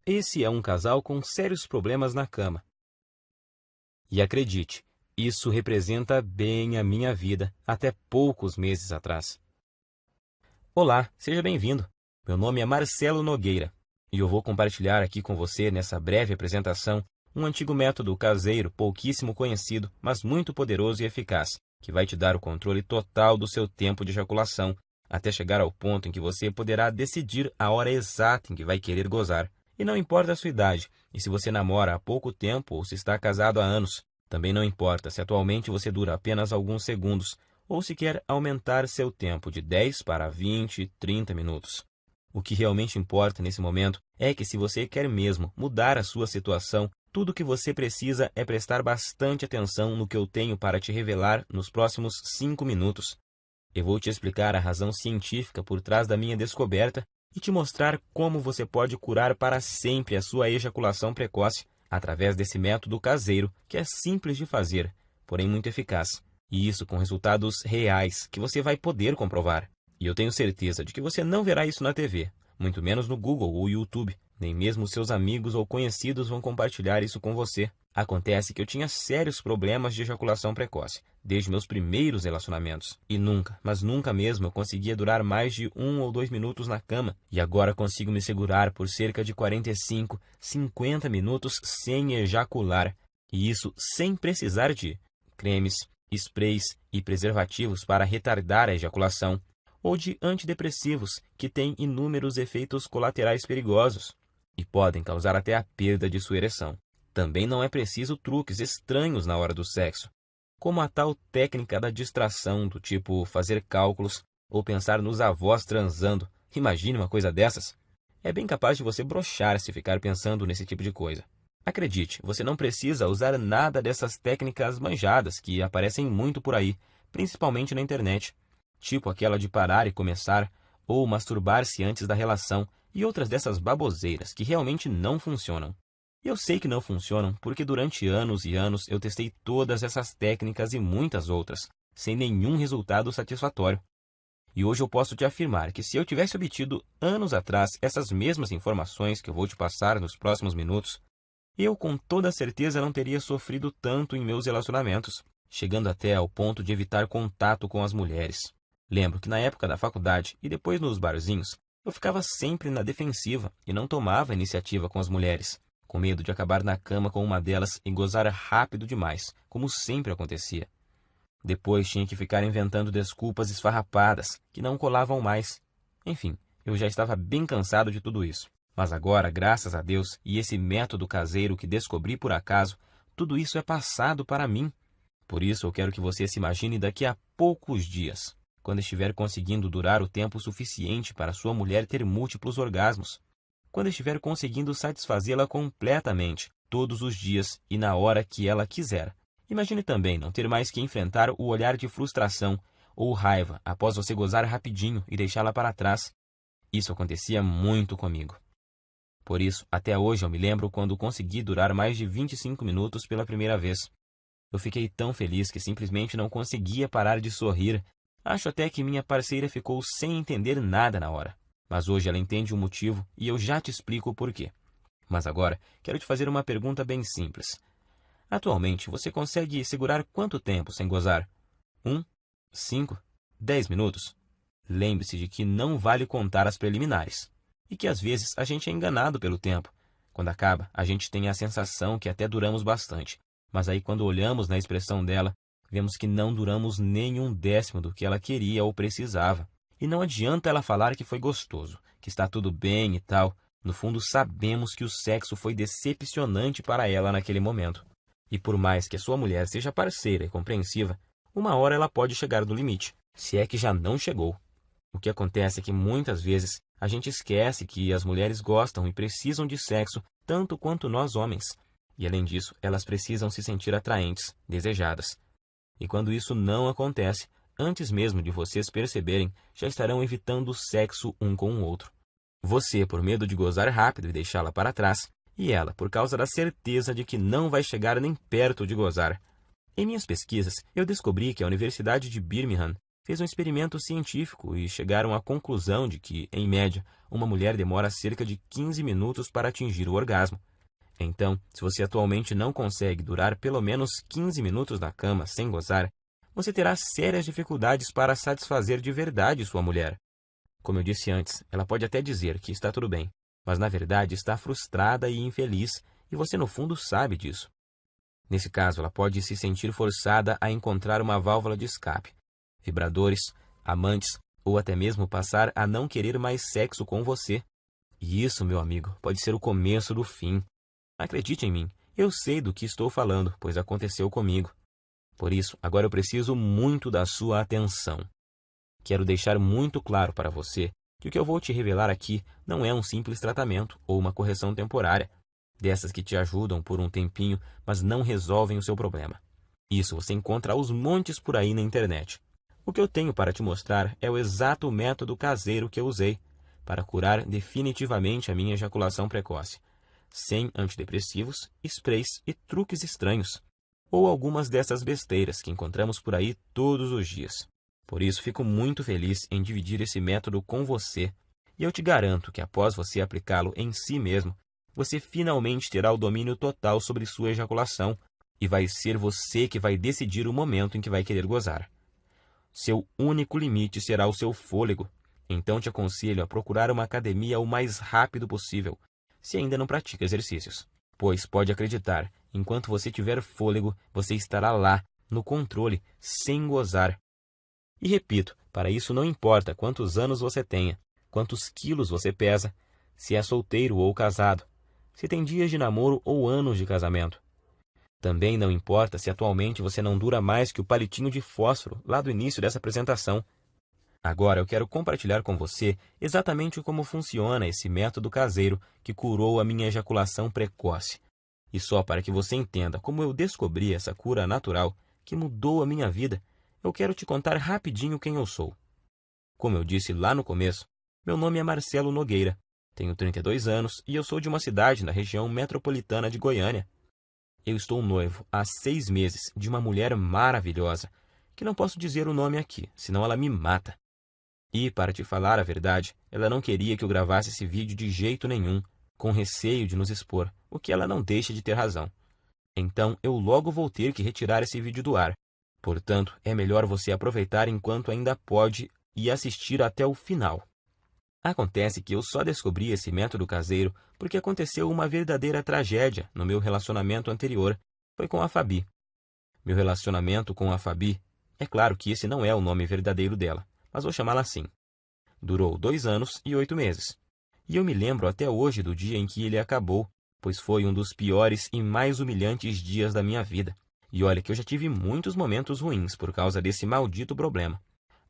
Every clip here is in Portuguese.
Esse é um casal com sérios problemas na cama. E acredite, isso representa bem a minha vida até poucos meses atrás. Olá, seja bem-vindo. Meu nome é Marcelo Nogueira e eu vou compartilhar aqui com você, nessa breve apresentação, um antigo método caseiro pouquíssimo conhecido, mas muito poderoso e eficaz, que vai te dar o controle total do seu tempo de ejaculação, até chegar ao ponto em que você poderá decidir a hora exata em que vai querer gozar. E não importa a sua idade, e se você namora há pouco tempo ou se está casado há anos. Também não importa se atualmente você dura apenas alguns segundos, ou se quer aumentar seu tempo de 10 para 20, 30 minutos. O que realmente importa nesse momento é que, se você quer mesmo mudar a sua situação, tudo o que você precisa é prestar bastante atenção no que eu tenho para te revelar nos próximos 5 minutos. Eu vou te explicar a razão científica por trás da minha descoberta e te mostrar como você pode curar para sempre a sua ejaculação precoce através desse método caseiro que é simples de fazer, porém muito eficaz. E isso com resultados reais que você vai poder comprovar. E eu tenho certeza de que você não verá isso na TV, muito menos no Google ou YouTube. Nem mesmo seus amigos ou conhecidos vão compartilhar isso com você. Acontece que eu tinha sérios problemas de ejaculação precoce, desde meus primeiros relacionamentos. E nunca, mas nunca mesmo eu conseguia durar mais de 1 ou 2 minutos na cama. E agora consigo me segurar por cerca de 45, 50 minutos sem ejacular. E isso sem precisar de cremes, sprays e preservativos para retardar a ejaculação, ou de antidepressivos que têm inúmeros efeitos colaterais perigosos e podem causar até a perda de sua ereção. Também não é preciso truques estranhos na hora do sexo, como a tal técnica da distração, do tipo fazer cálculos ou pensar nos avós transando. Imagine uma coisa dessas. É bem capaz de você broxar se ficar pensando nesse tipo de coisa. Acredite, você não precisa usar nada dessas técnicas manjadas que aparecem muito por aí, principalmente na internet, tipo aquela de parar e começar, ou masturbar-se antes da relação, e outras dessas baboseiras que realmente não funcionam. Eu sei que não funcionam porque durante anos e anos eu testei todas essas técnicas e muitas outras, sem nenhum resultado satisfatório. E hoje eu posso te afirmar que, se eu tivesse obtido anos atrás essas mesmas informações que eu vou te passar nos próximos minutos, eu com toda certeza não teria sofrido tanto em meus relacionamentos, chegando até ao ponto de evitar contato com as mulheres. Lembro que na época da faculdade e depois nos barzinhos, eu ficava sempre na defensiva e não tomava iniciativa com as mulheres, com medo de acabar na cama com uma delas e gozar rápido demais, como sempre acontecia. Depois tinha que ficar inventando desculpas esfarrapadas, que não colavam mais. Enfim, eu já estava bem cansado de tudo isso. Mas agora, graças a Deus e esse método caseiro que descobri por acaso, tudo isso é passado para mim. Por isso eu quero que você se imagine daqui a poucos dias, quando estiver conseguindo durar o tempo suficiente para sua mulher ter múltiplos orgasmos, quando estiver conseguindo satisfazê-la completamente, todos os dias e na hora que ela quiser. Imagine também não ter mais que enfrentar o olhar de frustração ou raiva após você gozar rapidinho e deixá-la para trás. Isso acontecia muito comigo. Por isso, até hoje eu me lembro quando consegui durar mais de 25 minutos pela primeira vez. Eu fiquei tão feliz que simplesmente não conseguia parar de sorrir. Acho até que minha parceira ficou sem entender nada na hora. Mas hoje ela entende o motivo e eu já te explico o porquê. Mas agora, quero te fazer uma pergunta bem simples. Atualmente, você consegue segurar quanto tempo sem gozar? 1, 5, 10 minutos? Lembre-se de que não vale contar as preliminares. E que às vezes a gente é enganado pelo tempo. Quando acaba, a gente tem a sensação que até duramos bastante. Mas aí, quando olhamos na expressão dela, vemos que não duramos nem 1/10 do que ela queria ou precisava. E não adianta ela falar que foi gostoso, que está tudo bem e tal. No fundo, sabemos que o sexo foi decepcionante para ela naquele momento. E por mais que a sua mulher seja parceira e compreensiva, uma hora ela pode chegar no limite, se é que já não chegou. O que acontece é que muitas vezes a gente esquece que as mulheres gostam e precisam de sexo tanto quanto nós homens. E além disso, elas precisam se sentir atraentes, desejadas. E quando isso não acontece, antes mesmo de vocês perceberem, já estarão evitando o sexo um com o outro. Você, por medo de gozar rápido e deixá-la para trás, e ela, por causa da certeza de que não vai chegar nem perto de gozar. Em minhas pesquisas, eu descobri que a Universidade de Birmingham fez um experimento científico e chegaram à conclusão de que, em média, uma mulher demora cerca de 15 minutos para atingir o orgasmo. Então, se você atualmente não consegue durar pelo menos 15 minutos na cama sem gozar, você terá sérias dificuldades para satisfazer de verdade sua mulher. Como eu disse antes, ela pode até dizer que está tudo bem, mas na verdade está frustrada e infeliz, e você no fundo sabe disso. Nesse caso, ela pode se sentir forçada a encontrar uma válvula de escape, vibradores, amantes ou até mesmo passar a não querer mais sexo com você. E isso, meu amigo, pode ser o começo do fim. Acredite em mim, eu sei do que estou falando, pois aconteceu comigo. Por isso, agora eu preciso muito da sua atenção. Quero deixar muito claro para você que o que eu vou te revelar aqui não é um simples tratamento ou uma correção temporária, dessas que te ajudam por um tempinho, mas não resolvem o seu problema. Isso você encontra aos montes por aí na internet. O que eu tenho para te mostrar é o exato método caseiro que eu usei para curar definitivamente a minha ejaculação precoce, sem antidepressivos, sprays e truques estranhos, ou algumas dessas besteiras que encontramos por aí todos os dias. Por isso, fico muito feliz em dividir esse método com você, e eu te garanto que após você aplicá-lo em si mesmo, você finalmente terá o domínio total sobre sua ejaculação, e vai ser você que vai decidir o momento em que vai querer gozar. Seu único limite será o seu fôlego, então te aconselho a procurar uma academia o mais rápido possível, se ainda não pratica exercícios. Pois pode acreditar, enquanto você tiver fôlego, você estará lá, no controle, sem gozar. E repito, para isso não importa quantos anos você tenha, quantos quilos você pesa, se é solteiro ou casado, se tem dias de namoro ou anos de casamento. Também não importa se atualmente você não dura mais que o palitinho de fósforo lá do início dessa apresentação. Agora eu quero compartilhar com você exatamente como funciona esse método caseiro que curou a minha ejaculação precoce. E só para que você entenda como eu descobri essa cura natural que mudou a minha vida, eu quero te contar rapidinho quem eu sou. Como eu disse lá no começo, meu nome é Marcelo Nogueira, tenho 32 anos e eu sou de uma cidade na região metropolitana de Goiânia. Eu estou noivo há 6 meses de uma mulher maravilhosa, que não posso dizer o nome aqui, senão ela me mata. E, para te falar a verdade, ela não queria que eu gravasse esse vídeo de jeito nenhum, com receio de nos expor, o que ela não deixa de ter razão. Então, eu logo vou ter que retirar esse vídeo do ar. Portanto, é melhor você aproveitar enquanto ainda pode e assistir até o final. Acontece que eu só descobri esse método caseiro porque aconteceu uma verdadeira tragédia no meu relacionamento anterior. Foi com a Fabi. Meu relacionamento com a Fabi, é claro que esse não é o nome verdadeiro dela, mas vou chamá-la assim. Durou 2 anos e 8 meses. E eu me lembro até hoje do dia em que ele acabou, pois foi um dos piores e mais humilhantes dias da minha vida. E olha que eu já tive muitos momentos ruins por causa desse maldito problema.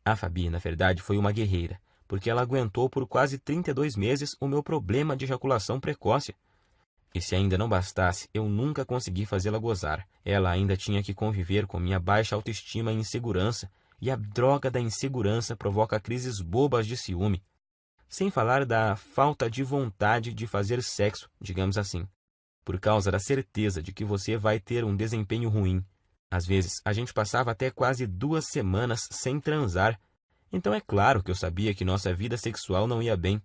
A Fabi, na verdade, foi uma guerreira, porque ela aguentou por quase 32 meses o meu problema de ejaculação precoce. E se ainda não bastasse, eu nunca consegui fazê-la gozar. Ela ainda tinha que conviver com minha baixa autoestima e insegurança, e a droga da insegurança provoca crises bobas de ciúme. Sem falar da falta de vontade de fazer sexo, digamos assim, por causa da certeza de que você vai ter um desempenho ruim. Às vezes, a gente passava até quase 2 semanas sem transar. Então é claro que eu sabia que nossa vida sexual não ia bem,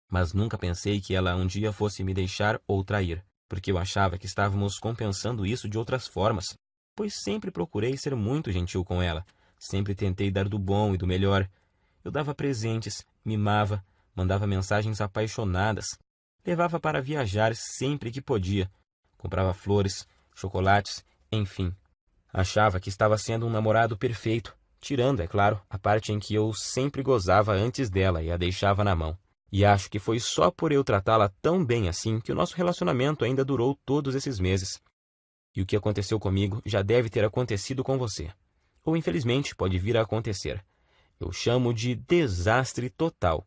mas nunca pensei que ela um dia fosse me deixar ou trair, porque eu achava que estávamos compensando isso de outras formas, pois sempre procurei ser muito gentil com ela, sempre tentei dar do bom e do melhor. Eu dava presentes, mimava, mandava mensagens apaixonadas, levava para viajar sempre que podia, comprava flores, chocolates, enfim. Achava que estava sendo um namorado perfeito, tirando, é claro, a parte em que eu sempre gozava antes dela e a deixava na mão. E acho que foi só por eu tratá-la tão bem assim que o nosso relacionamento ainda durou todos esses meses. E o que aconteceu comigo já deve ter acontecido com você. Ou infelizmente pode vir a acontecer. Eu chamo de desastre total.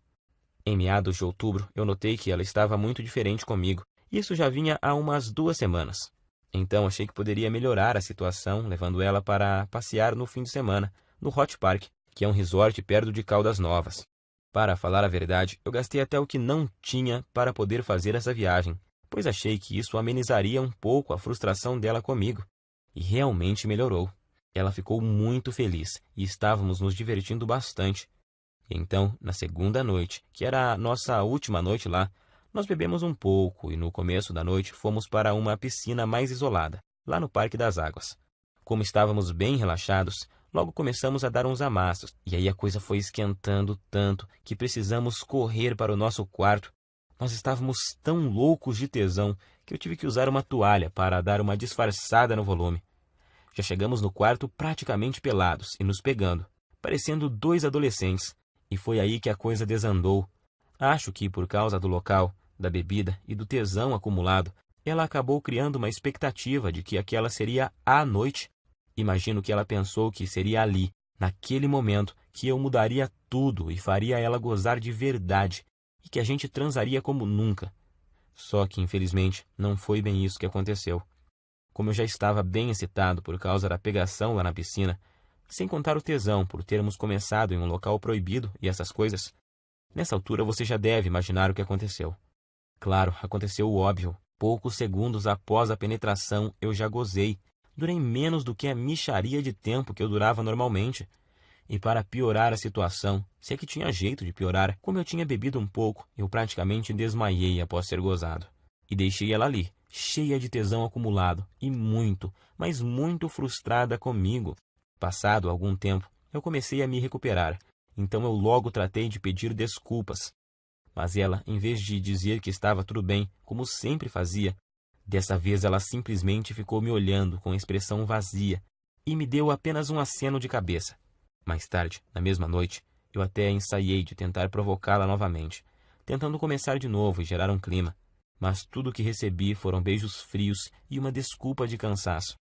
Em meados de outubro, eu notei que ela estava muito diferente comigo. Isso já vinha há umas 2 semanas. Então achei que poderia melhorar a situação, levando ela para passear no fim de semana, no Hot Park, que é um resort perto de Caldas Novas. Para falar a verdade, eu gastei até o que não tinha para poder fazer essa viagem, pois achei que isso amenizaria um pouco a frustração dela comigo. E realmente melhorou. Ela ficou muito feliz e estávamos nos divertindo bastante. E então, na segunda noite, que era a nossa última noite lá, nós bebemos um pouco e no começo da noite fomos para uma piscina mais isolada, lá no Parque das Águas. Como estávamos bem relaxados, logo começamos a dar uns amassos, e aí a coisa foi esquentando tanto que precisamos correr para o nosso quarto. Nós estávamos tão loucos de tesão que eu tive que usar uma toalha para dar uma disfarçada no volume. Já chegamos no quarto praticamente pelados e nos pegando, parecendo dois adolescentes, e foi aí que a coisa desandou. Acho que, por causa do local, da bebida e do tesão acumulado, ela acabou criando uma expectativa de que aquela seria a noite. Imagino que ela pensou que seria ali, naquele momento, que eu mudaria tudo e faria ela gozar de verdade, e que a gente transaria como nunca. Só que, infelizmente, não foi bem isso que aconteceu. Como eu já estava bem excitado por causa da pegação lá na piscina, sem contar o tesão por termos começado em um local proibido e essas coisas, nessa altura você já deve imaginar o que aconteceu. Claro, aconteceu o óbvio. Poucos segundos após a penetração, eu já gozei. Durei menos do que a mixaria de tempo que eu durava normalmente. E para piorar a situação, se é que tinha jeito de piorar, como eu tinha bebido um pouco, eu praticamente desmaiei após ser gozado. E deixei ela ali, cheia de tesão acumulado, e muito, mas muito frustrada comigo. Passado algum tempo, eu comecei a me recuperar, então eu logo tratei de pedir desculpas. Mas ela, em vez de dizer que estava tudo bem, como sempre fazia, dessa vez ela simplesmente ficou me olhando com expressão vazia e me deu apenas um aceno de cabeça. Mais tarde, na mesma noite, eu até ensaiei de tentar provocá-la novamente, tentando começar de novo e gerar um clima. Mas tudo o que recebi foram beijos frios e uma desculpa de cansaço.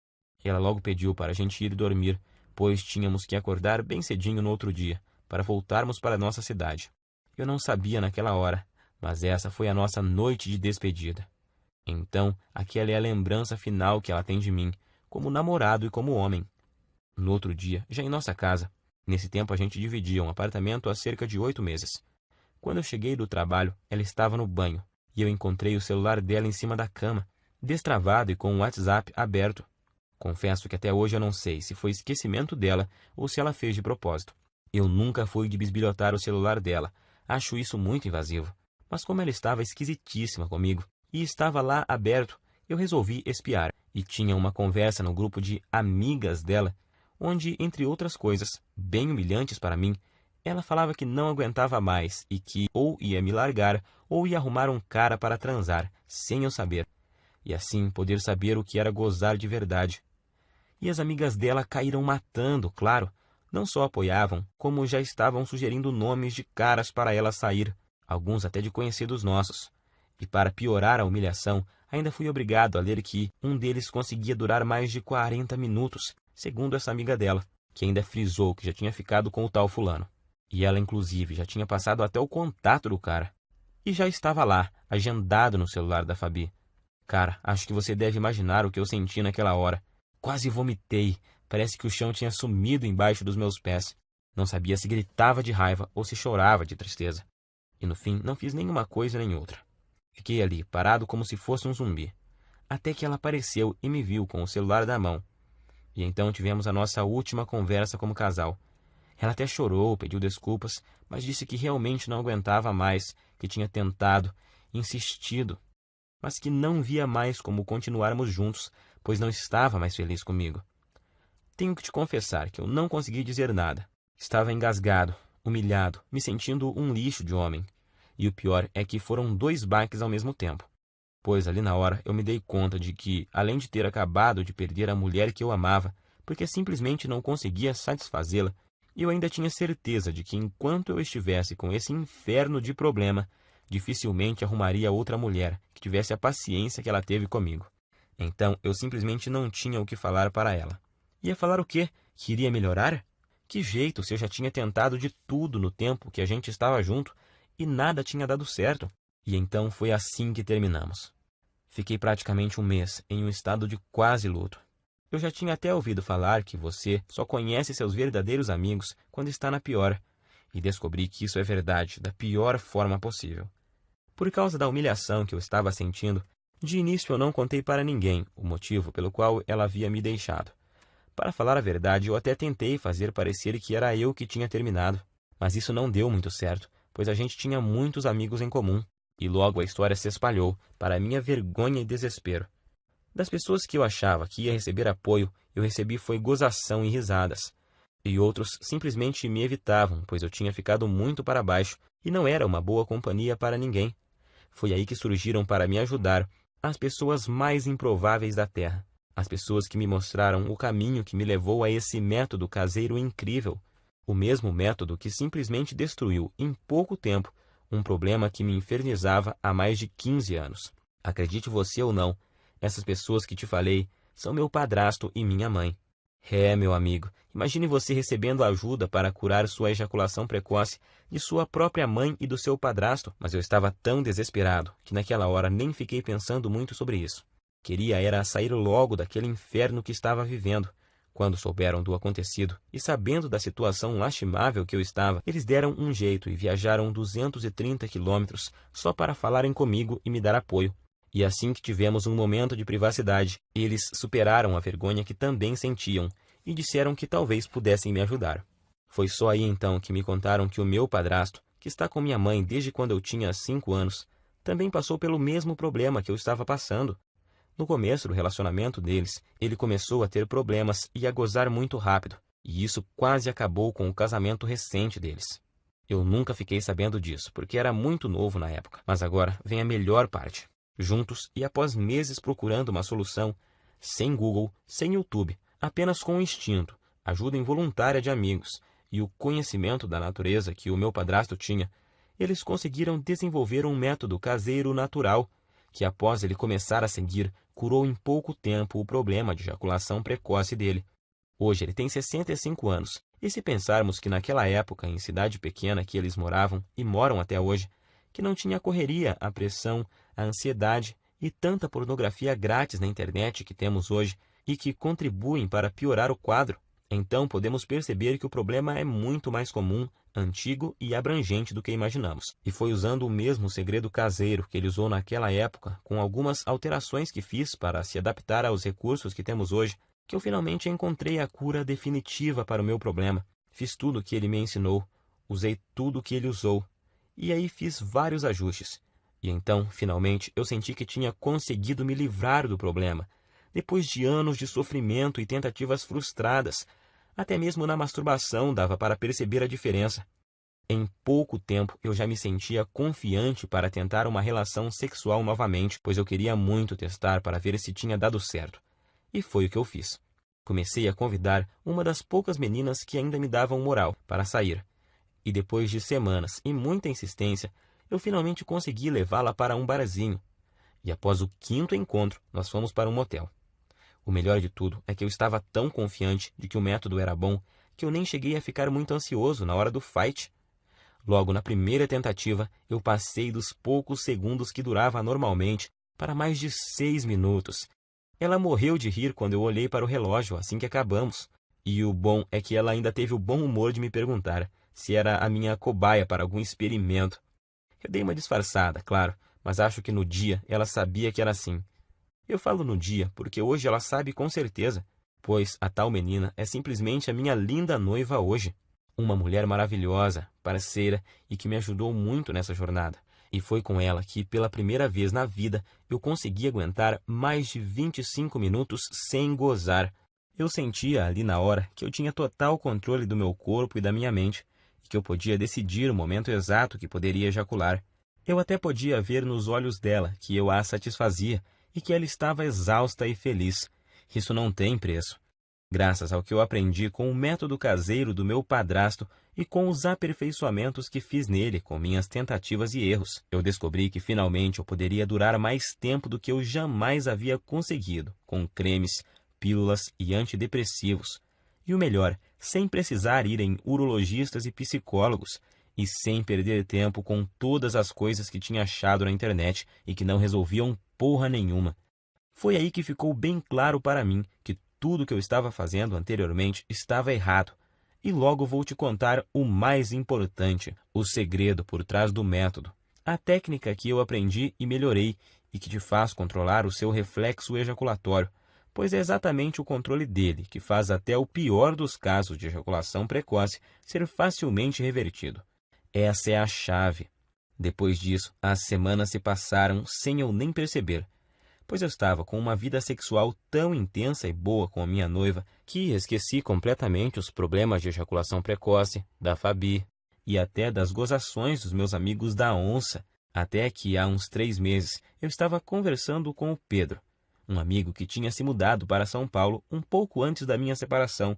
Ela logo pediu para a gente ir dormir, pois tínhamos que acordar bem cedinho no outro dia, para voltarmos para a nossa cidade. Eu não sabia naquela hora, mas essa foi a nossa noite de despedida. Então, aquela é a lembrança final que ela tem de mim, como namorado e como homem. No outro dia, já em nossa casa, nesse tempo a gente dividia um apartamento há cerca de 8 meses. Quando eu cheguei do trabalho, ela estava no banho, e eu encontrei o celular dela em cima da cama, destravado e com o WhatsApp aberto. Confesso que até hoje eu não sei se foi esquecimento dela ou se ela fez de propósito. Eu nunca fui de bisbilhotar o celular dela, acho isso muito invasivo. Mas como ela estava esquisitíssima comigo e estava lá aberto, eu resolvi espiar. E tinha uma conversa no grupo de amigas dela, onde, entre outras coisas, bem humilhantes para mim, ela falava que não aguentava mais e que ou ia me largar ou ia arrumar um cara para transar, sem eu saber. E assim poder saber o que era gozar de verdade. E as amigas dela caíram matando, claro. Não só apoiavam, como já estavam sugerindo nomes de caras para ela sair, alguns até de conhecidos nossos. E para piorar a humilhação, ainda fui obrigado a ler que um deles conseguia durar mais de 40 minutos, segundo essa amiga dela, que ainda frisou que já tinha ficado com o tal fulano. E ela, inclusive, já tinha passado até o contato do cara. E já estava lá, agendado no celular da Fabi. Cara, acho que você deve imaginar o que eu senti naquela hora. Quase vomitei. Parece que o chão tinha sumido embaixo dos meus pés. Não sabia se gritava de raiva ou se chorava de tristeza. E no fim, não fiz nenhuma coisa nem outra. Fiquei ali, parado como se fosse um zumbi. Até que ela apareceu e me viu com o celular na mão. E então tivemos a nossa última conversa como casal. Ela até chorou, pediu desculpas, mas disse que realmente não aguentava mais, que tinha tentado, insistido, mas que não via mais como continuarmos juntos, pois não estava mais feliz comigo. Tenho que te confessar que eu não consegui dizer nada. Estava engasgado, humilhado, me sentindo um lixo de homem. E o pior é que foram 2 baques ao mesmo tempo. Pois ali na hora eu me dei conta de que, além de ter acabado de perder a mulher que eu amava, porque simplesmente não conseguia satisfazê-la, eu ainda tinha certeza de que enquanto eu estivesse com esse inferno de problema, dificilmente arrumaria outra mulher que tivesse a paciência que ela teve comigo. Então eu simplesmente não tinha o que falar para ela. Ia falar o quê? Que iria melhorar? Que jeito se eu já tinha tentado de tudo no tempo que a gente estava junto e nada tinha dado certo? E então foi assim que terminamos. Fiquei praticamente um mês em um estado de quase luto. Eu já tinha até ouvido falar que você só conhece seus verdadeiros amigos quando está na pior, e descobri que isso é verdade da pior forma possível. Por causa da humilhação que eu estava sentindo, de início eu não contei para ninguém o motivo pelo qual ela havia me deixado. Para falar a verdade, eu até tentei fazer parecer que era eu que tinha terminado, mas isso não deu muito certo, pois a gente tinha muitos amigos em comum, e logo a história se espalhou, para minha vergonha e desespero. Das pessoas que eu achava que ia receber apoio, eu recebi foi gozação e risadas. E outros simplesmente me evitavam, pois eu tinha ficado muito para baixo e não era uma boa companhia para ninguém. Foi aí que surgiram para me ajudar as pessoas mais improváveis da Terra. As pessoas que me mostraram o caminho que me levou a esse método caseiro incrível. O mesmo método que simplesmente destruiu, em pouco tempo, um problema que me infernizava há mais de 15 anos. Acredite você ou não, essas pessoas que te falei são meu padrasto e minha mãe. Meu amigo, imagine você recebendo ajuda para curar sua ejaculação precoce de sua própria mãe e do seu padrasto, mas eu estava tão desesperado que naquela hora nem fiquei pensando muito sobre isso. Queria era sair logo daquele inferno que estava vivendo. Quando souberam do acontecido e sabendo da situação lastimável que eu estava, eles deram um jeito e viajaram 230 quilômetros só para falarem comigo e me dar apoio. E assim que tivemos um momento de privacidade, eles superaram a vergonha que também sentiam e disseram que talvez pudessem me ajudar. Foi só aí então que me contaram que o meu padrasto, que está com minha mãe desde quando eu tinha 5 anos, também passou pelo mesmo problema que eu estava passando. No começo do relacionamento deles, ele começou a ter problemas e a gozar muito rápido, e isso quase acabou com o casamento recente deles. Eu nunca fiquei sabendo disso, porque era muito novo na época, mas agora vem a melhor parte. Juntos e após meses procurando uma solução, sem Google, sem YouTube, apenas com o instinto, ajuda involuntária de amigos e o conhecimento da natureza que o meu padrasto tinha, eles conseguiram desenvolver um método caseiro natural, que após ele começar a seguir, curou em pouco tempo o problema de ejaculação precoce dele. Hoje ele tem 65 anos, e se pensarmos que naquela época, em cidade pequena que eles moravam e moram até hoje, que não tinha a correria, a pressão, a ansiedade e tanta pornografia grátis na internet que temos hoje e que contribuem para piorar o quadro, então podemos perceber que o problema é muito mais comum, antigo e abrangente do que imaginamos. E foi usando o mesmo segredo caseiro que ele usou naquela época, com algumas alterações que fiz para se adaptar aos recursos que temos hoje, que eu finalmente encontrei a cura definitiva para o meu problema. Fiz tudo o que ele me ensinou, usei tudo o que ele usou, e aí fiz vários ajustes. E então, finalmente, eu senti que tinha conseguido me livrar do problema, depois de anos de sofrimento e tentativas frustradas. Até mesmo na masturbação dava para perceber a diferença. Em pouco tempo, eu já me sentia confiante para tentar uma relação sexual novamente, pois eu queria muito testar para ver se tinha dado certo. E foi o que eu fiz. Comecei a convidar uma das poucas meninas que ainda me davam moral para sair. E depois de semanas e muita insistência, eu finalmente consegui levá-la para um barzinho. E após o 5º encontro, nós fomos para um motel. O melhor de tudo é que eu estava tão confiante de que o método era bom que eu nem cheguei a ficar muito ansioso na hora do fight. Logo na primeira tentativa, eu passei dos poucos segundos que durava normalmente para mais de 6 minutos. Ela morreu de rir quando eu olhei para o relógio assim que acabamos. E o bom é que ela ainda teve o bom humor de me perguntar se era a minha cobaia para algum experimento. Eu dei uma disfarçada, claro, mas acho que no dia ela sabia que era assim. Eu falo no dia porque hoje ela sabe com certeza, pois a tal menina é simplesmente a minha linda noiva hoje. Uma mulher maravilhosa, parceira e que me ajudou muito nessa jornada. E foi com ela que, pela primeira vez na vida, eu consegui aguentar mais de 25 minutos sem gozar. Eu sentia ali na hora que eu tinha total controle do meu corpo e da minha mente, e que eu podia decidir o momento exato que poderia ejacular. Eu até podia ver nos olhos dela que eu a satisfazia e que ela estava exausta e feliz. Isso não tem preço. Graças ao que eu aprendi com o método caseiro do meu padrasto e com os aperfeiçoamentos que fiz nele com minhas tentativas e erros, eu descobri que finalmente eu poderia durar mais tempo do que eu jamais havia conseguido, com cremes, pílulas e antidepressivos. E o melhor, sem precisar ir em urologistas e psicólogos, e sem perder tempo com todas as coisas que tinha achado na internet e que não resolviam porra nenhuma. Foi aí que ficou bem claro para mim que tudo que eu estava fazendo anteriormente estava errado. E logo vou te contar o mais importante, o segredo por trás do método. A técnica que eu aprendi e melhorei e que te faz controlar o seu reflexo ejaculatório, pois é exatamente o controle dele que faz até o pior dos casos de ejaculação precoce ser facilmente revertido. Essa é a chave. Depois disso, as semanas se passaram sem eu nem perceber, pois eu estava com uma vida sexual tão intensa e boa com a minha noiva que esqueci completamente os problemas de ejaculação precoce, da Fabi e até das gozações dos meus amigos da onça, até que há uns 3 meses eu estava conversando com o Pedro, um amigo que tinha se mudado para São Paulo um pouco antes da minha separação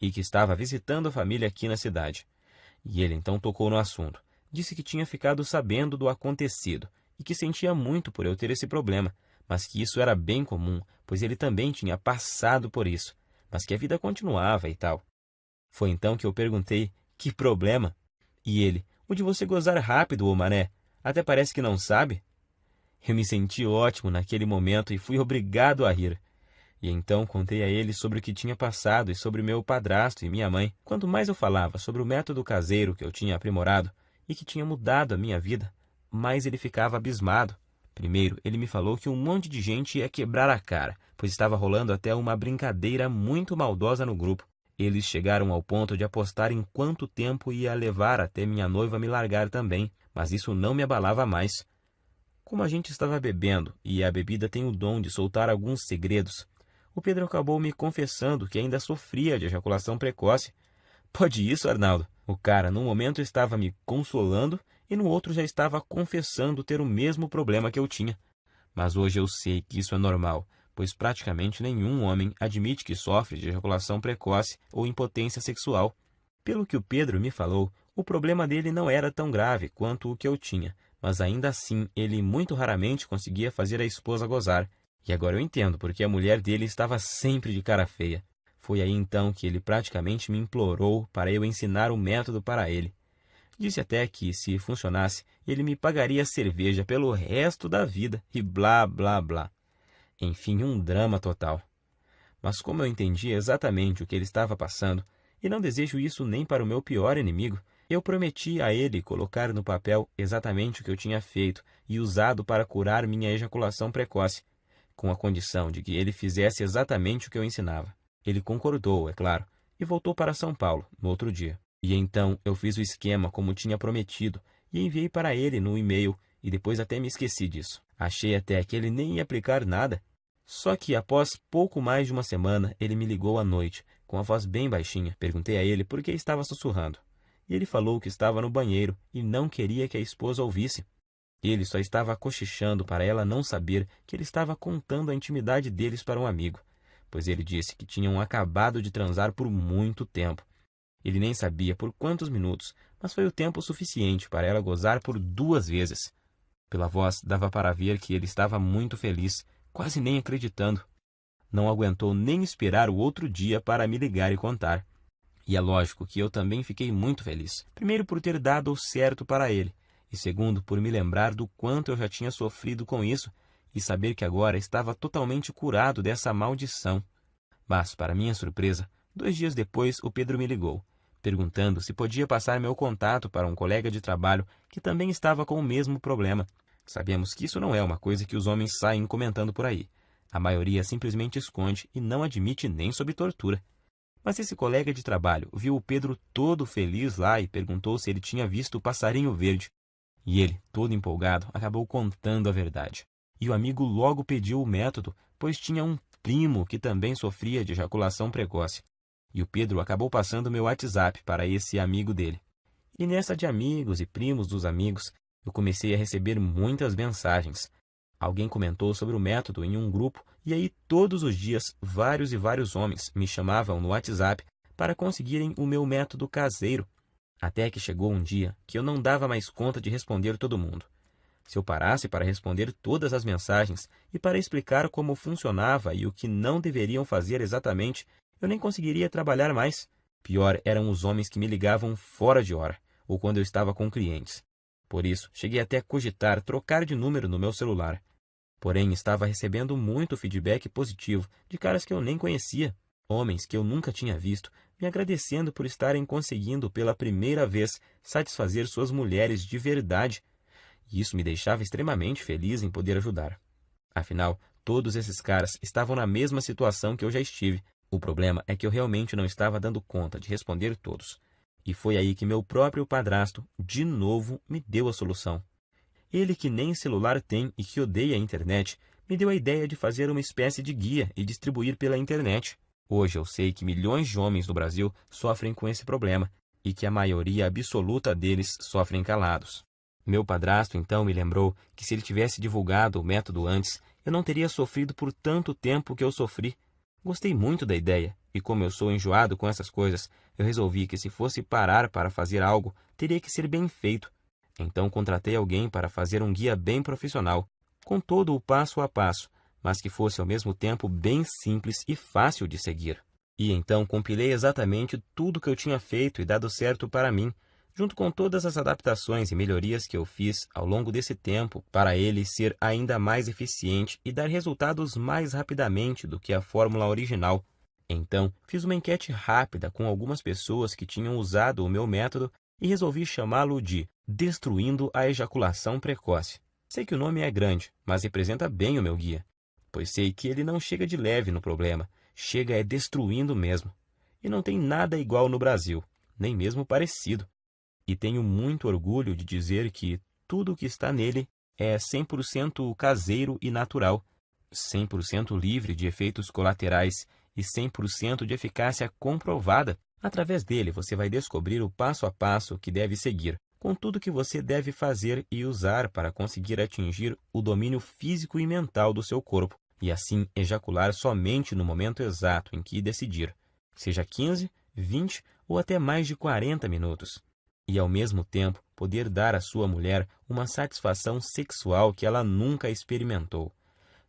e que estava visitando a família aqui na cidade. E ele então tocou no assunto. Disse que tinha ficado sabendo do acontecido e que sentia muito por eu ter esse problema, mas que isso era bem comum, pois ele também tinha passado por isso, mas que a vida continuava e tal. Foi então que eu perguntei, que problema? E ele, o de você gozar rápido, ô mané, até parece que não sabe. Eu me senti ótimo naquele momento e fui obrigado a rir. E então contei a ele sobre o que tinha passado e sobre meu padrasto e minha mãe. Quanto mais eu falava sobre o método caseiro que eu tinha aprimorado e que tinha mudado a minha vida, mais ele ficava abismado. Primeiro, ele me falou que um monte de gente ia quebrar a cara, pois estava rolando até uma brincadeira muito maldosa no grupo. Eles chegaram ao ponto de apostar em quanto tempo ia levar até minha noiva me largar também, mas isso não me abalava mais. Como a gente estava bebendo, e a bebida tem o dom de soltar alguns segredos, o Pedro acabou me confessando que ainda sofria de ejaculação precoce. Pode isso, Arnaldo? O cara, num momento, estava me consolando e no outro já estava confessando ter o mesmo problema que eu tinha. Mas hoje eu sei que isso é normal, pois praticamente nenhum homem admite que sofre de ejaculação precoce ou impotência sexual. Pelo que o Pedro me falou, o problema dele não era tão grave quanto o que eu tinha, mas ainda assim ele muito raramente conseguia fazer a esposa gozar. E agora eu entendo porque a mulher dele estava sempre de cara feia. Foi aí então que ele praticamente me implorou para eu ensinar o método para ele. Disse até que, se funcionasse, ele me pagaria cerveja pelo resto da vida e blá, blá, blá. Enfim, um drama total. Mas como eu entendi exatamente o que ele estava passando, e não desejo isso nem para o meu pior inimigo, eu prometi a ele colocar no papel exatamente o que eu tinha feito e usado para curar minha ejaculação precoce, com a condição de que ele fizesse exatamente o que eu ensinava. Ele concordou, é claro, e voltou para São Paulo no outro dia. E então eu fiz o esquema como tinha prometido e enviei para ele no e-mail e depois até me esqueci disso. Achei até que ele nem ia aplicar nada. Só que após pouco mais de uma semana ele me ligou à noite, com a voz bem baixinha. Perguntei a ele por que estava sussurrando. E ele falou que estava no banheiro e não queria que a esposa ouvisse. Ele só estava cochichando para ela não saber que ele estava contando a intimidade deles para um amigo, pois ele disse que tinham acabado de transar por muito tempo. Ele nem sabia por quantos minutos, mas foi o tempo suficiente para ela gozar por 2 vezes. Pela voz, dava para ver que ele estava muito feliz, quase nem acreditando. Não aguentou nem esperar o outro dia para me ligar e contar. E é lógico que eu também fiquei muito feliz. Primeiro por ter dado o certo para ele, e segundo por me lembrar do quanto eu já tinha sofrido com isso e saber que agora estava totalmente curado dessa maldição. Mas, para minha surpresa, 2 dias depois o Pedro me ligou, perguntando se podia passar meu contato para um colega de trabalho que também estava com o mesmo problema. Sabemos que isso não é uma coisa que os homens saem comentando por aí. A maioria simplesmente esconde e não admite nem sob tortura. Mas esse colega de trabalho viu o Pedro todo feliz lá e perguntou se ele tinha visto o passarinho verde. E ele, todo empolgado, acabou contando a verdade. E o amigo logo pediu o método, pois tinha um primo que também sofria de ejaculação precoce. E o Pedro acabou passando meu WhatsApp para esse amigo dele. E nessa de amigos e primos dos amigos, eu comecei a receber muitas mensagens. Alguém comentou sobre o método em um grupo e aí todos os dias vários e vários homens me chamavam no WhatsApp para conseguirem o meu método caseiro. Até que chegou um dia que eu não dava mais conta de responder todo mundo. Se eu parasse para responder todas as mensagens e para explicar como funcionava e o que não deveriam fazer exatamente, eu nem conseguiria trabalhar mais. Pior eram os homens que me ligavam fora de hora, ou quando eu estava com clientes. Por isso, cheguei até a cogitar trocar de número no meu celular. Porém, estava recebendo muito feedback positivo de caras que eu nem conhecia, homens que eu nunca tinha visto, me agradecendo por estarem conseguindo pela primeira vez satisfazer suas mulheres de verdade. E isso me deixava extremamente feliz em poder ajudar. Afinal, Todos esses caras estavam na mesma situação que eu já estive. O problema é que eu realmente não estava dando conta de responder todos. E foi aí que meu próprio padrasto, de novo, me deu a solução. Ele, que nem celular tem e que odeia a internet, me deu a ideia de fazer uma espécie de guia e distribuir pela internet. Hoje eu sei que milhões de homens no Brasil sofrem com esse problema e que a maioria absoluta deles sofrem calados. Meu padrasto então me lembrou que se ele tivesse divulgado o método antes, eu não teria sofrido por tanto tempo que eu sofri. Gostei muito da ideia, e como eu sou enjoado com essas coisas, eu resolvi que se fosse parar para fazer algo, teria que ser bem feito. Então contratei alguém para fazer um guia bem profissional, com todo o passo a passo, mas que fosse ao mesmo tempo bem simples e fácil de seguir. E então compilei exatamente tudo que eu tinha feito e dado certo para mim, junto com todas as adaptações e melhorias que eu fiz ao longo desse tempo para ele ser ainda mais eficiente e dar resultados mais rapidamente do que a fórmula original. Então, fiz uma enquete rápida com algumas pessoas que tinham usado o meu método e resolvi chamá-lo de Destruindo a Ejaculação Precoce. Sei que o nome é grande, mas representa bem o meu guia, pois sei que ele não chega de leve no problema, chega destruindo mesmo. E não tem nada igual no Brasil, nem mesmo parecido. E tenho muito orgulho de dizer que tudo o que está nele é 100% caseiro e natural, 100% livre de efeitos colaterais e 100% de eficácia comprovada. Através dele, você vai descobrir o passo a passo que deve seguir, com tudo que você deve fazer e usar para conseguir atingir o domínio físico e mental do seu corpo, e assim ejacular somente no momento exato em que decidir, seja 15, 20 ou até mais de 40 minutos. E, ao mesmo tempo, poder dar à sua mulher uma satisfação sexual que ela nunca experimentou.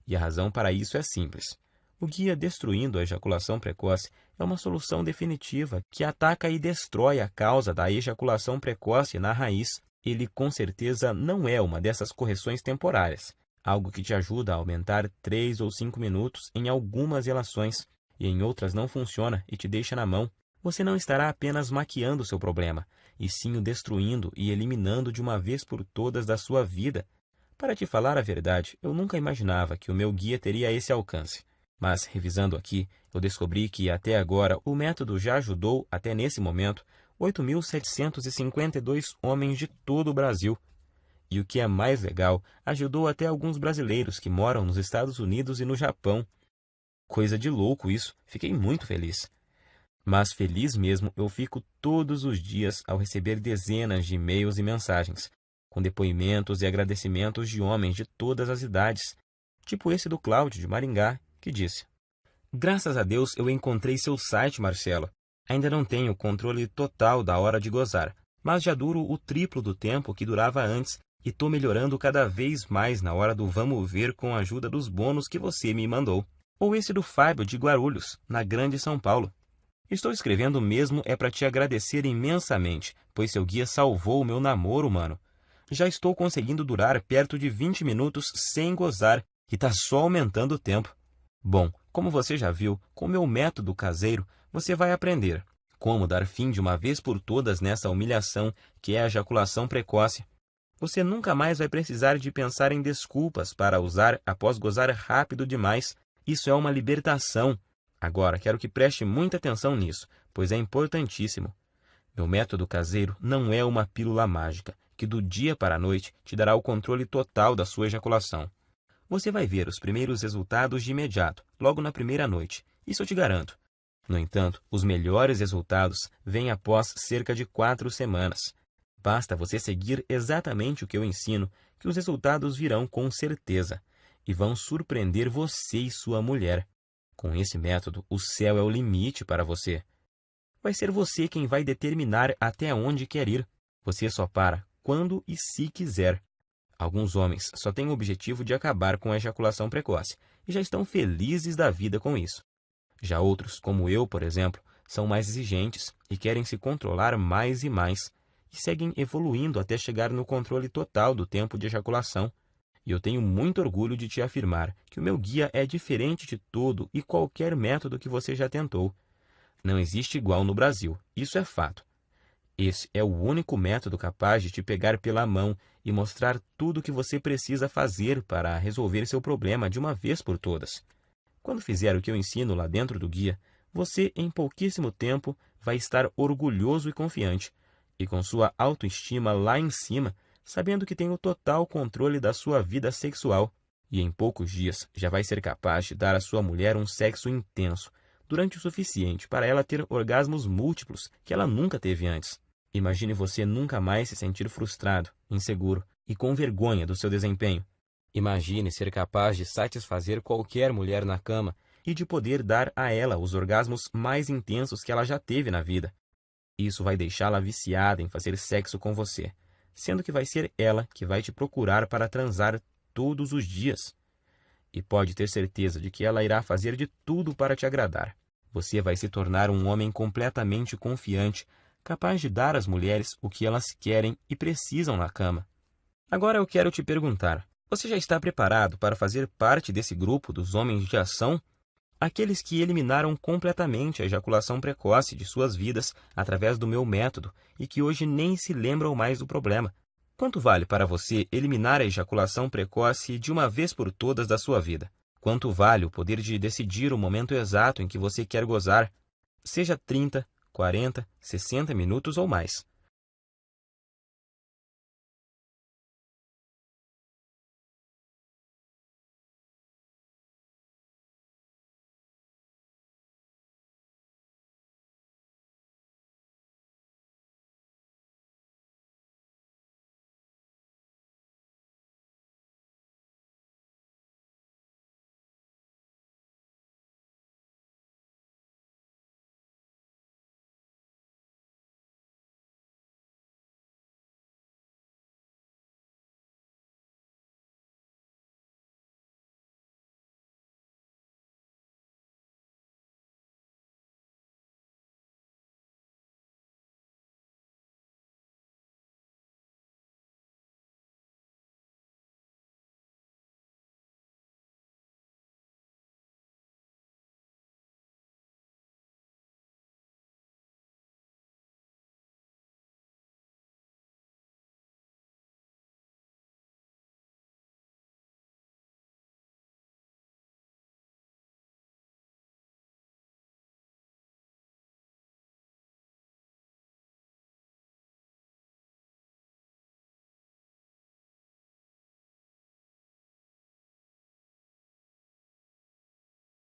E a razão para isso é simples. O guia Destruindo a Ejaculação Precoce é uma solução definitiva que ataca e destrói a causa da ejaculação precoce na raiz. Ele com certeza não é uma dessas correções temporárias, algo que te ajuda a aumentar 3 ou 5 minutos em algumas relações e em outras não funciona e te deixa na mão. Você não estará apenas maquiando seu problema, e sim o destruindo e eliminando de uma vez por todas da sua vida. Para te falar a verdade, eu nunca imaginava que o meu guia teria esse alcance. Mas, revisando aqui, eu descobri que, até agora, o método já ajudou, até nesse momento, 8.752 homens de todo o Brasil. E o que é mais legal, ajudou até alguns brasileiros que moram nos Estados Unidos e no Japão. Coisa de louco isso, fiquei muito feliz. Mas feliz mesmo eu fico todos os dias ao receber dezenas de e-mails e mensagens, com depoimentos e agradecimentos de homens de todas as idades, tipo esse do Cláudio, de Maringá, que disse: Graças a Deus eu encontrei seu site, Marcelo. Ainda não tenho controle total da hora de gozar, mas já duro o triplo do tempo que durava antes e estou melhorando cada vez mais na hora do vamos ver com a ajuda dos bônus que você me mandou. Ou esse do Fábio de Guarulhos, na Grande São Paulo. Estou escrevendo mesmo é para te agradecer imensamente, pois seu guia salvou o meu namoro, mano. Já estou conseguindo durar perto de 20 minutos sem gozar e tá só aumentando o tempo. Bom, como você já viu, com o meu método caseiro, você vai aprender como dar fim de uma vez por todas nessa humilhação que é a ejaculação precoce. Você nunca mais vai precisar de pensar em desculpas para usar após gozar rápido demais. Isso é uma libertação. Agora, quero que preste muita atenção nisso, pois é importantíssimo. Meu método caseiro não é uma pílula mágica, que do dia para a noite te dará o controle total da sua ejaculação. Você vai ver os primeiros resultados de imediato, logo na primeira noite, isso eu te garanto. No entanto, os melhores resultados vêm após cerca de 4 semanas. Basta você seguir exatamente o que eu ensino, que os resultados virão com certeza, e vão surpreender você e sua mulher. Com esse método, o céu é o limite para você. Vai ser você quem vai determinar até onde quer ir. Você só para quando e se quiser. Alguns homens só têm o objetivo de acabar com a ejaculação precoce e já estão felizes da vida com isso. Já outros, como eu, por exemplo, são mais exigentes e querem se controlar mais e mais, e seguem evoluindo até chegar no controle total do tempo de ejaculação. E eu tenho muito orgulho de te afirmar que o meu guia é diferente de todo e qualquer método que você já tentou. Não existe igual no Brasil, isso é fato. Esse é o único método capaz de te pegar pela mão e mostrar tudo o que você precisa fazer para resolver seu problema de uma vez por todas. Quando fizer o que eu ensino lá dentro do guia, você, em pouquíssimo tempo, vai estar orgulhoso e confiante, e com sua autoestima lá em cima, sabendo que tem o total controle da sua vida sexual, e em poucos dias já vai ser capaz de dar à sua mulher um sexo intenso, durante o suficiente para ela ter orgasmos múltiplos que ela nunca teve antes. Imagine você nunca mais se sentir frustrado, inseguro e com vergonha do seu desempenho. Imagine ser capaz de satisfazer qualquer mulher na cama e de poder dar a ela os orgasmos mais intensos que ela já teve na vida. Isso vai deixá-la viciada em fazer sexo com você, sendo que vai ser ela que vai te procurar para transar todos os dias. E pode ter certeza de que ela irá fazer de tudo para te agradar. Você vai se tornar um homem completamente confiante, capaz de dar às mulheres o que elas querem e precisam na cama. Agora eu quero te perguntar, você já está preparado para fazer parte desse grupo dos homens de ação? Aqueles que eliminaram completamente a ejaculação precoce de suas vidas através do meu método e que hoje nem se lembram mais do problema. Quanto vale para você eliminar a ejaculação precoce de uma vez por todas da sua vida? Quanto vale o poder de decidir o momento exato em que você quer gozar, seja 30, 40, 60 minutos ou mais?